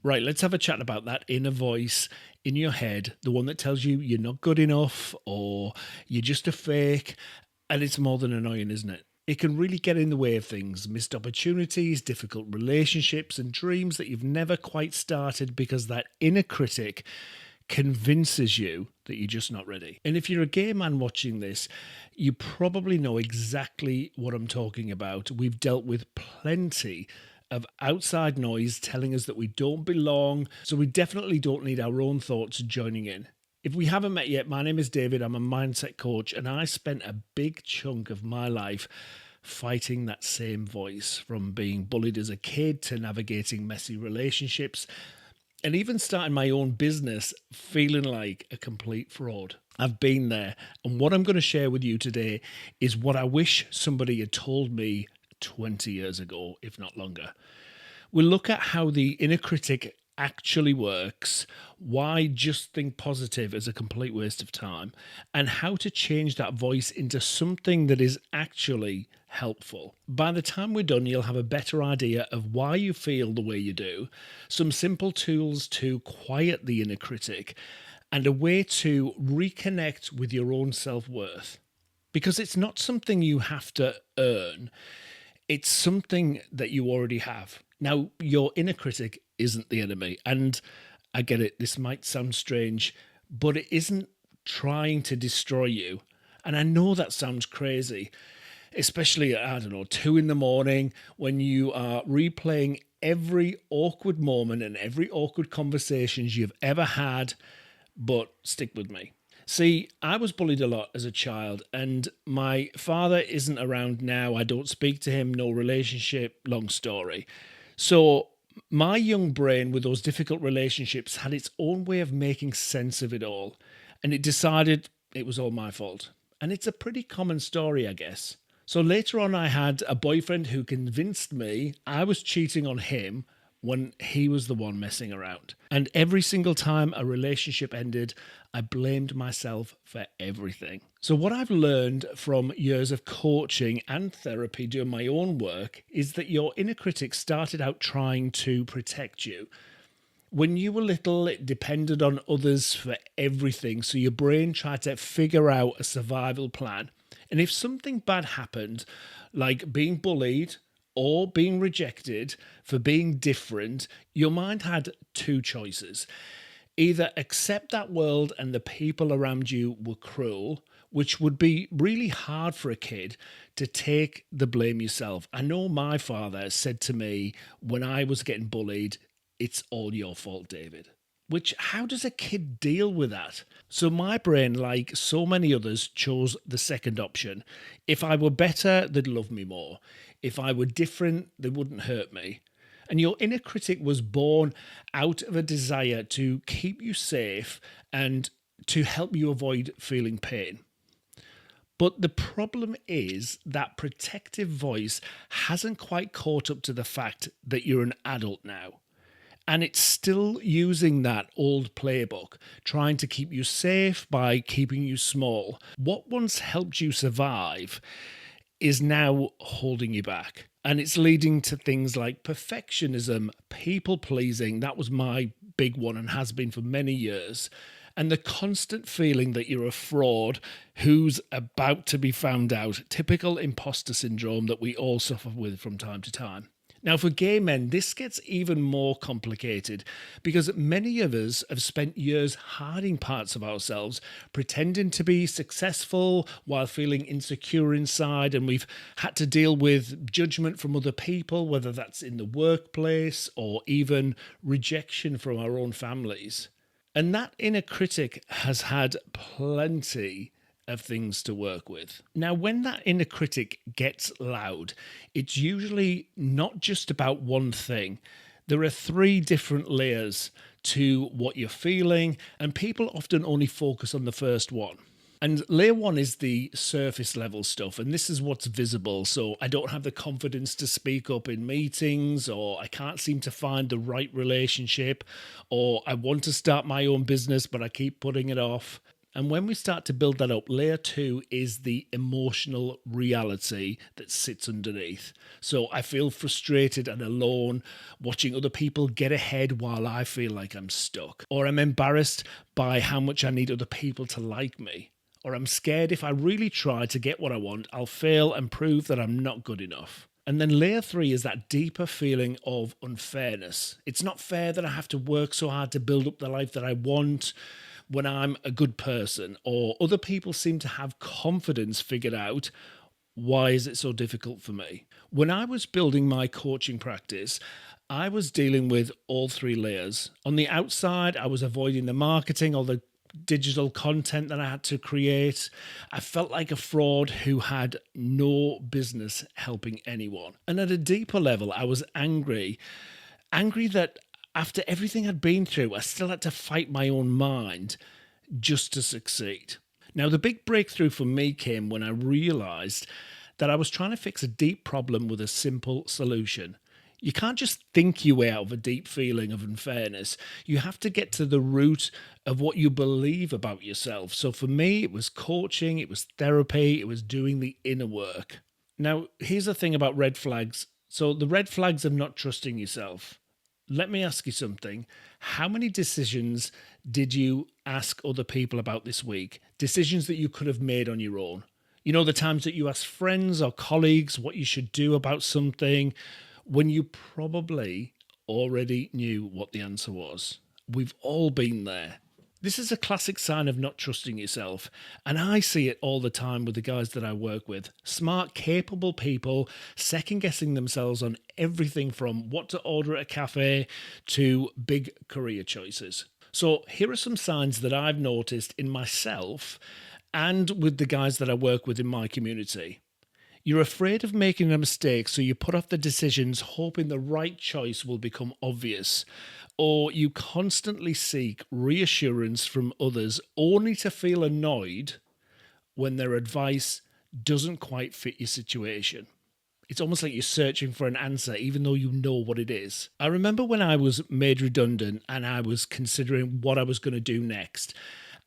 Right, let's have a chat about that inner voice in your head, the one that tells you you're not good enough or you're just a fake. And it's more than annoying, isn't it? It can really get in the way of things, missed opportunities, difficult relationships, and dreams that you've never quite started because that inner critic convinces you that you're just not ready. And if you're a gay man watching this, you probably know exactly what I'm talking about. We've dealt with plenty of outside noise telling us that we don't belong, so we definitely don't need our own thoughts joining in. If we haven't met yet, my name is David. I'm a mindset coach, and I spent a big chunk of my life fighting that same voice, from being bullied as a kid to navigating messy relationships and even starting my own business feeling like a complete fraud. I've been there. And what I'm going to share with you today is what I wish somebody had told me 20 years ago, if not longer. We'll look at how the inner critic actually works, why just think positive is a complete waste of time, and how to change that voice into something that is actually helpful. By the time we're done, you'll have a better idea of why you feel the way you do, some simple tools to quiet the inner critic, and a way to reconnect with your own self-worth. Because it's not something you have to earn, it's something that you already have. Now, your inner critic isn't the enemy. And I get it, this might sound strange, but it isn't trying to destroy you. And I know that sounds crazy, especially at, I don't know, 2 in the morning when you are replaying every awkward moment and every awkward conversations you've ever had. But stick with me. See, I was bullied a lot as a child, and my father isn't around now. I don't speak to him, no relationship, long story. So, my young brain with those difficult relationships had its own way of making sense of it all, and it decided it was all my fault. And it's a pretty common story, I guess. So, later on, I had a boyfriend who convinced me I was cheating on him when he was the one messing around. And every single time a relationship ended, I blamed myself for everything. So, what I've learned from years of coaching and therapy doing my own work is that your inner critic started out trying to protect you. When you were little, it depended on others for everything. So, your brain tried to figure out a survival plan. And if something bad happened, like being bullied, or being rejected for being different, your mind had two choices. Either accept that world and the people around you were cruel, which would be really hard for a kid to take the blame yourself. I know my father said to me when I was getting bullied, "It's all your fault, David." Which, how does a kid deal with that? So my brain, like so many others, chose the second option. If I were better, they'd love me more. If I were different, they wouldn't hurt me. And your inner critic was born out of a desire to keep you safe and to help you avoid feeling pain. But the problem is that protective voice hasn't quite caught up to the fact that you're an adult now. And it's still using that old playbook, trying to keep you safe by keeping you small. What once helped you survive is now holding you back. And it's leading to things like perfectionism, people pleasing. That was my big one and has been for many years. And the constant feeling that you're a fraud who's about to be found out. Typical imposter syndrome that we all suffer with from time to time. Now, for gay men, this gets even more complicated because many of us have spent years hiding parts of ourselves, pretending to be successful while feeling insecure inside, and we've had to deal with judgment from other people, whether that's in the workplace or even rejection from our own families. And that inner critic has had plenty of things to work with. Now, when that inner critic gets loud, it's usually not just about one thing. There are 3 different layers to what you're feeling, and people often only focus on the first one. And layer 1 is the surface level stuff, and this is what's visible. So I don't have the confidence to speak up in meetings, or I can't seem to find the right relationship, or I want to start my own business, but I keep putting it off. And when we start to build that up, layer two is the emotional reality that sits underneath. So I feel frustrated and alone watching other people get ahead while I feel like I'm stuck. Or I'm embarrassed by how much I need other people to like me. Or I'm scared if I really try to get what I want, I'll fail and prove that I'm not good enough. And then layer three is that deeper feeling of unfairness. It's not fair that I have to work so hard to build up the life that I want when I'm a good person, or other people seem to have confidence figured out. Why is it so difficult for me? When I was building my coaching practice, I was dealing with all three layers. On the outside, I was avoiding the marketing, all the digital content that I had to create. I felt like a fraud who had no business helping anyone. And at a deeper level, I was angry that after everything I'd been through, I still had to fight my own mind just to succeed. Now, the big breakthrough for me came when I realized that I was trying to fix a deep problem with a simple solution. You can't just think your way out of a deep feeling of unfairness. You have to get to the root of what you believe about yourself. So for me, it was coaching, it was therapy, it was doing the inner work. Now, here's the thing about red flags. So the red flags of not trusting yourself. Let me ask you something. How many decisions did you ask other people about this week? Decisions that you could have made on your own. You know, the times that you asked friends or colleagues what you should do about something when you probably already knew what the answer was. We've all been there. This is a classic sign of not trusting yourself, and I see it all the time with the guys that I work with. Smart, capable people second-guessing themselves on everything from what to order at a cafe to big career choices. So here are some signs that I've noticed in myself and with the guys that I work with in my community. You're afraid of making a mistake, so you put off the decisions, hoping the right choice will become obvious. Or you constantly seek reassurance from others only to feel annoyed when their advice doesn't quite fit your situation. It's almost like you're searching for an answer, even though you know what it is. I remember when I was made redundant and I was considering what I was going to do next.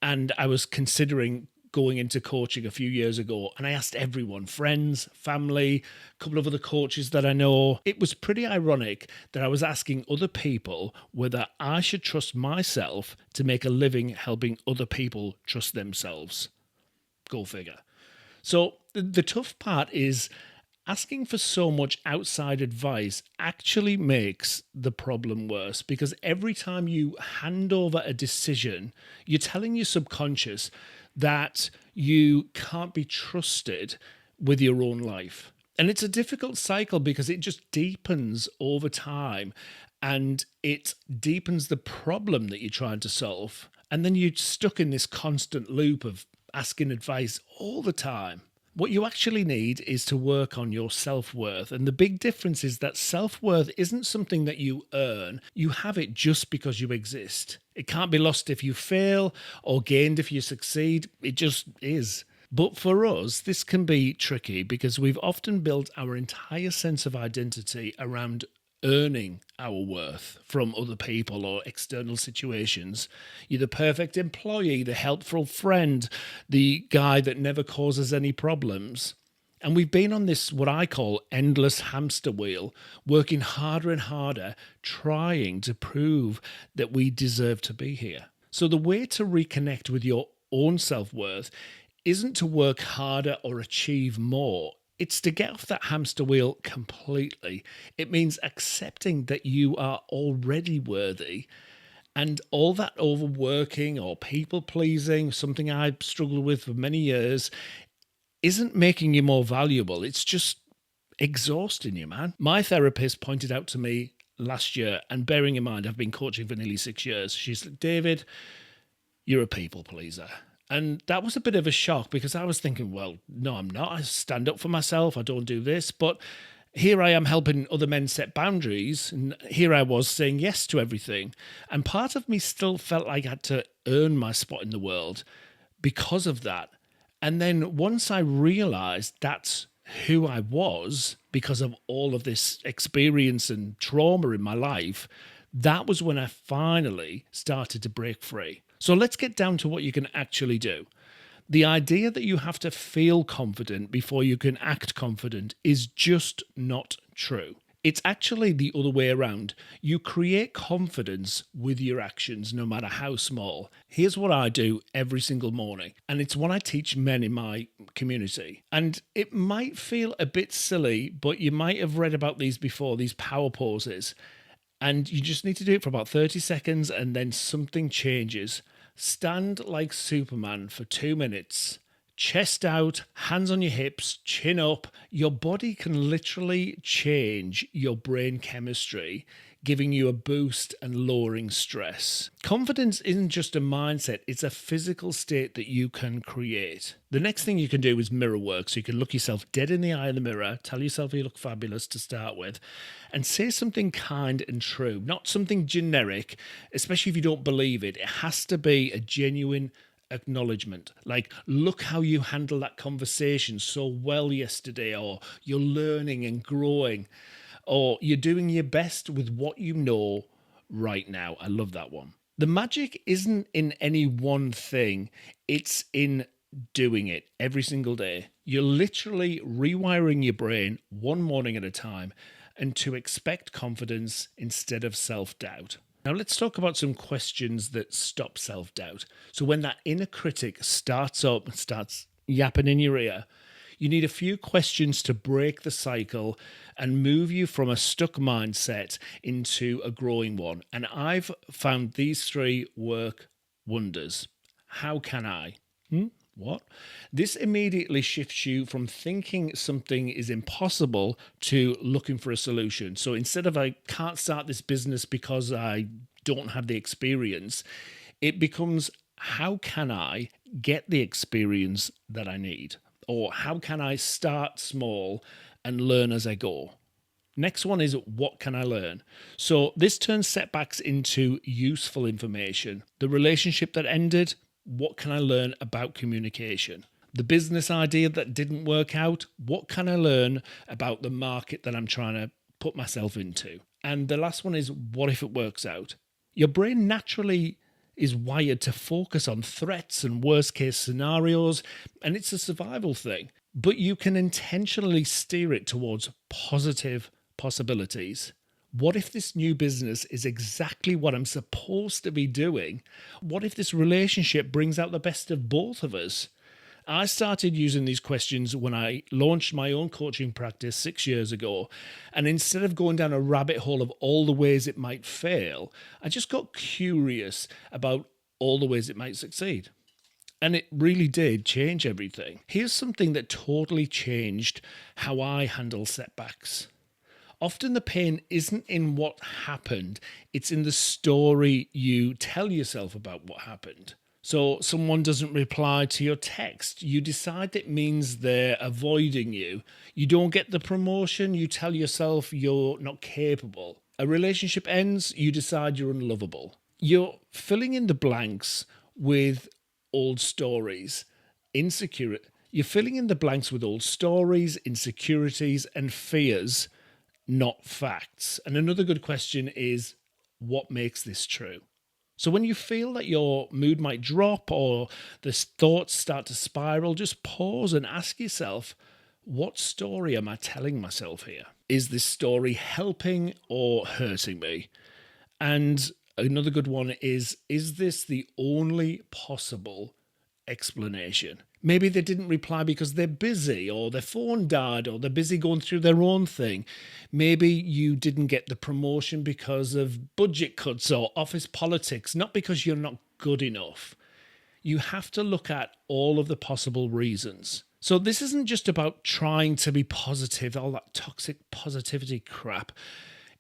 And I was considering going into coaching a few years ago, and I asked everyone, friends, family, a couple of other coaches that I know. It was pretty ironic that I was asking other people whether I should trust myself to make a living helping other people trust themselves. Go figure. So the tough part is asking for so much outside advice actually makes the problem worse, because every time you hand over a decision, you're telling your subconscious that you can't be trusted with your own life. And it's a difficult cycle because it just deepens over time, and it deepens the problem that you're trying to solve. And then you're stuck in this constant loop of asking advice all the time. What you actually need is to work on your self-worth. And the big difference is that self-worth isn't something that you earn. You have it just because you exist. It can't be lost if you fail or gained if you succeed. It just is. But for us, this can be tricky because we've often built our entire sense of identity around earning our worth from other people or external situations. You're the perfect employee, the helpful friend, the guy that never causes any problems. And we've been on this, what I call, endless hamster wheel, working harder and harder, trying to prove that we deserve to be here. So the way to reconnect with your own self-worth isn't to work harder or achieve more. It's to get off that hamster wheel completely. It means accepting that you are already worthy, and all that overworking or people pleasing, something I've struggled with for many years, isn't making you more valuable. It's just exhausting you, man. My therapist pointed out to me last year, and bearing in mind I've been coaching for nearly 6 years, she's like, David, you're a people pleaser. And that was a bit of a shock because I was thinking, well, no, I'm not. I stand up for myself. I don't do this. But here I am helping other men set boundaries. And here I was saying yes to everything. And part of me still felt like I had to earn my spot in the world because of that. And then once I realized that's who I was because of all of this experience and trauma in my life, that was when I finally started to break free. So let's get down to what you can actually do. The idea that you have to feel confident before you can act confident is just not true. It's actually the other way around. You create confidence with your actions, no matter how small. Here's what I do every single morning, and it's what I teach men in my community. And it might feel a bit silly, but you might have read about these before, these power poses. And you just need to do it for about 30 seconds, and then something changes. Stand like Superman for 2 minutes. Chest out, hands on your hips, chin up. Your body can literally change your brain chemistry, giving you a boost and lowering stress. Confidence isn't just a mindset, it's a physical state that you can create. The next thing you can do is mirror work. So you can look yourself dead in the eye in the mirror, tell yourself you look fabulous to start with, and say something kind and true, not something generic, especially if you don't believe it. It has to be a genuine acknowledgement, like, look how you handled that conversation so well yesterday, or you're learning and growing, or you're doing your best with what you know right now. I love that one. The magic isn't in any one thing, it's in doing it every single day. You're literally rewiring your brain one morning at a time, and to expect confidence instead of self-doubt. Now, let's talk about some questions that stop self-doubt. So when that inner critic starts up and starts yapping in your ear, you need a few questions to break the cycle and move you from a stuck mindset into a growing one. And I've found these three work wonders. How can I? What? This immediately shifts you from thinking something is impossible to looking for a solution. So instead of I can't start this business because I don't have the experience, it becomes how can I get the experience that I need? Or how can I start small and learn as I go? Next one is what can I learn? So this turns setbacks into useful information. The relationship that ended, what can I learn about communication? The business idea that didn't work out, what can I learn about the market that I'm trying to put myself into? And the last one is what if it works out? Your brain naturally is wired to focus on threats and worst case scenarios, and it's a survival thing. But you can intentionally steer it towards positive possibilities. What if this new business is exactly what I'm supposed to be doing? What if this relationship brings out the best of both of us? I started using these questions when I launched my own coaching practice 6 years ago. And instead of going down a rabbit hole of all the ways it might fail, I just got curious about all the ways it might succeed. And it really did change everything. Here's something that totally changed how I handle setbacks. Often the pain isn't in what happened, it's in the story you tell yourself about what happened. So someone doesn't reply to your text, you decide it means they're avoiding you. You don't get the promotion, you tell yourself you're not capable. A relationship ends, you decide you're unlovable. You're filling in the blanks with old stories, You're filling in the blanks with old stories, insecurities, and fears, not facts. And another good question is, what makes this true? So when you feel that your mood might drop or the thoughts start to spiral, just pause and ask yourself, what story am I telling myself here? Is this story helping or hurting me? And another good one is this the only possible explanation? Maybe they didn't reply because they're busy, or their phone died, or they're busy going through their own thing. Maybe you didn't get the promotion because of budget cuts or office politics, not because you're not good enough. You have to look at all of the possible reasons. So this isn't just about trying to be positive, all that toxic positivity crap.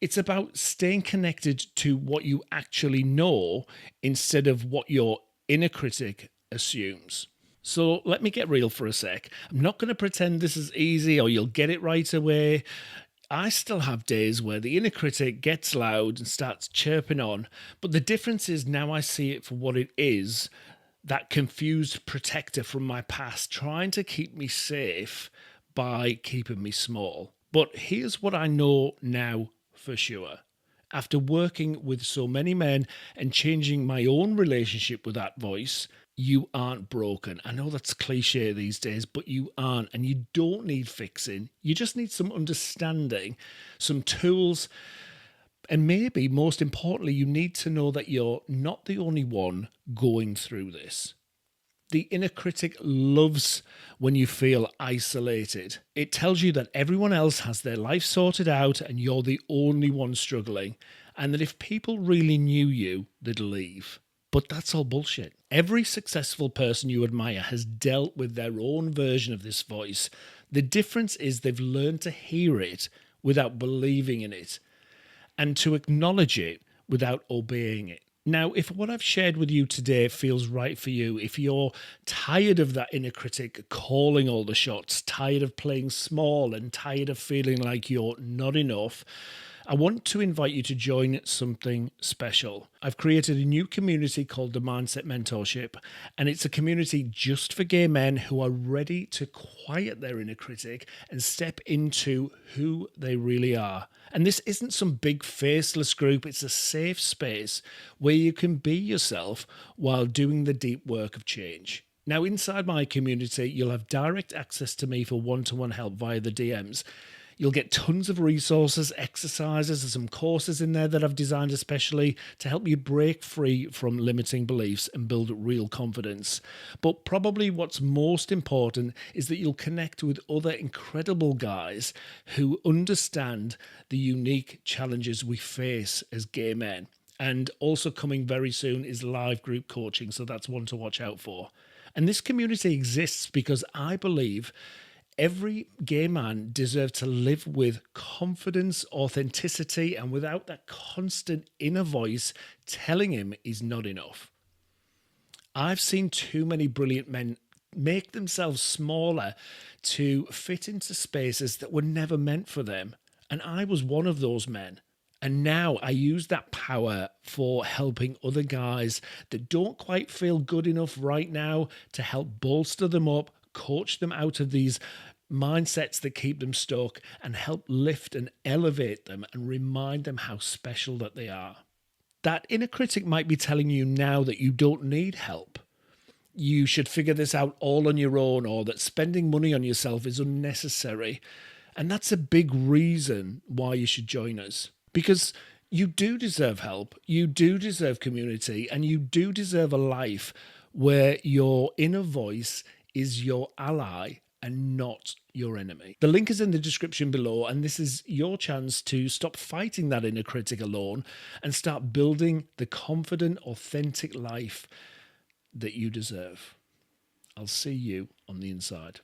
It's about staying connected to what you actually know instead of what your inner critic assumes. So let me get real for a sec. I'm not going to pretend this is easy or you'll get it right away. I still have days where the inner critic gets loud and starts chirping on, but the difference is now I see it for what it is, that confused protector from my past trying to keep me safe by keeping me small. But here's what I know now for sure. After working with so many men and changing my own relationship with that voice, you aren't broken. I know that's cliche these days, but you aren't. And you don't need fixing. You just need some understanding, some tools, and maybe most importantly, you need to know that you're not the only one going through this. The inner critic loves when you feel isolated. It tells you that everyone else has their life sorted out and you're the only one struggling, and that if people really knew you, they'd leave. But that's all bullshit. Every successful person you admire has dealt with their own version of this voice. The difference is they've learned to hear it without believing in it, and to acknowledge it without obeying it. Now, if what I've shared with you today feels right for you, if you're tired of that inner critic calling all the shots, tired of playing small and tired of feeling like you're not enough, I want to invite you to join something special. I've created a new community called the Mindset Mentorship, and it's a community just for gay men who are ready to quiet their inner critic and step into who they really are. And this isn't some big faceless group, it's a safe space where you can be yourself while doing the deep work of change. Now, inside my community, you'll have direct access to me for one-to-one help via the DMs. You'll get tons of resources, exercises, and some courses in there that I've designed especially to help you break free from limiting beliefs and build real confidence. But probably what's most important is that you'll connect with other incredible guys who understand the unique challenges we face as gay men. And also coming very soon is live group coaching, so that's one to watch out for. And this community exists because I believe every gay man deserves to live with confidence, authenticity, and without that constant inner voice telling him he's not enough. I've seen too many brilliant men make themselves smaller to fit into spaces that were never meant for them. And I was one of those men. And now I use that power for helping other guys that don't quite feel good enough right now to help bolster them up, coach them out of these mindsets that keep them stuck, and help lift and elevate them and remind them how special that they are. That inner critic might be telling you now that you don't need help. You should figure this out all on your own, or that spending money on yourself is unnecessary. And that's a big reason why you should join us. Because you do deserve help, you do deserve community, and you do deserve a life where your inner voice is your ally and not your enemy. The link is in the description below, and this is your chance to stop fighting that inner critic alone and start building the confident, authentic life that you deserve. I'll see you on the inside.